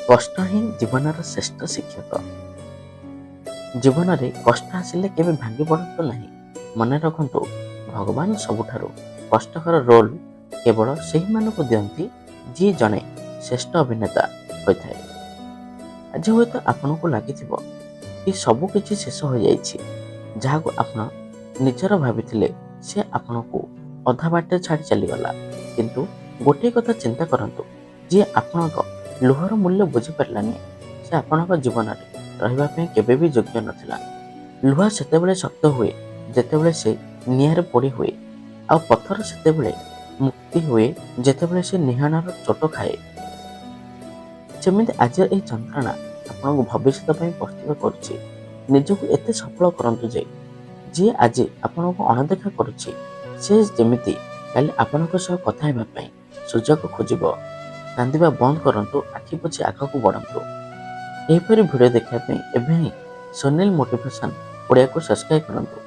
କଷ୍ଟ ହିଁ ଜୀବନର ଶ୍ରେଷ୍ଠ ଶିକ୍ଷକ। ଜୀବନରେ କଷ୍ଟ ଆସିଲେ କେବେ ଭାଙ୍ଗି ପଡ଼ନ୍ତୁ ନାହିଁ। ମନେ ରଖନ୍ତୁ, ଭଗବାନ ସବୁଠାରୁ କଷ୍ଟକର ରୋଲ୍ କେବଳ ସେହିମାନଙ୍କୁ ଦିଅନ୍ତି ଯିଏ ଜଣେ ଶ୍ରେଷ୍ଠ ଅଭିନେତା ହୋଇଥାଏ। ଆଜି ହୁଏତ ଆପଣଙ୍କୁ ଲାଗିଥିବ କି ସବୁ କିଛି ଶେଷ ହୋଇଯାଇଛି। ଯାହାକୁ ଆପଣ ନିଜର ଭାବିଥିଲେ ସେ ଆପଣଙ୍କୁ ଅଧା ବାଟରେ ଛାଡ଼ି ଚାଲିଗଲା। କିନ୍ତୁ ଗୋଟିଏ କଥା ଚିନ୍ତା କରନ୍ତୁ, ଯିଏ ଆପଣଙ୍କ ଲୁହର ମୂଲ୍ୟ ବୁଝିପାରିଲାନି ସେ ଆପଣଙ୍କ ଜୀବନରେ ରହିବା ପାଇଁ କେବେ ବି ଯୋଗ୍ୟ ନଥିଲା। ଲୁହ ସେତେବେଳେ ଶକ୍ତ ହୁଏ ଯେତେବେଳେ ସେ ନିଆଁରେ ପୋଡ଼ି ହୁଏ, ଆଉ ପଥର ସେତେବେଳେ ମୁକ୍ତି ହୁଏ ଯେତେବେଳେ ସେ ନିହାଣର ଚୋଟ ଖାଏ। ଯେମିତି ଆଜିର ଏହି ଯନ୍ତ୍ରଣା ଆପଣଙ୍କୁ ଭବିଷ୍ୟତ ପାଇଁ ପ୍ରସ୍ତୁତ କରୁଛି। ନିଜକୁ ଏତେ ସଫଳ କରନ୍ତୁ ଯେ ଯିଏ ଆଜି ଆପଣଙ୍କୁ ଅଣଦେଖା କରୁଛି ସେ ଯେମିତି କାଲି ଆପଣଙ୍କ ସହ କଥା ହେବା ପାଇଁ ସୁଯୋଗ ଖୋଜିବ। କାନ୍ଦିବା ବନ୍ଦ କରନ୍ତୁ, ଆଖି ପୋଛି ଆଗକୁ ବଢ଼ନ୍ତୁ। ଏହିପରି ଭିଡ଼ିଓ ଦେଖିବା ପାଇଁ ଏବେ ହିଁ ସୁନୀଲ ମୋଟିଭେସନ୍ ଓଡ଼ିଆକୁ ସବସ୍କ୍ରାଇବ୍ କରନ୍ତୁ।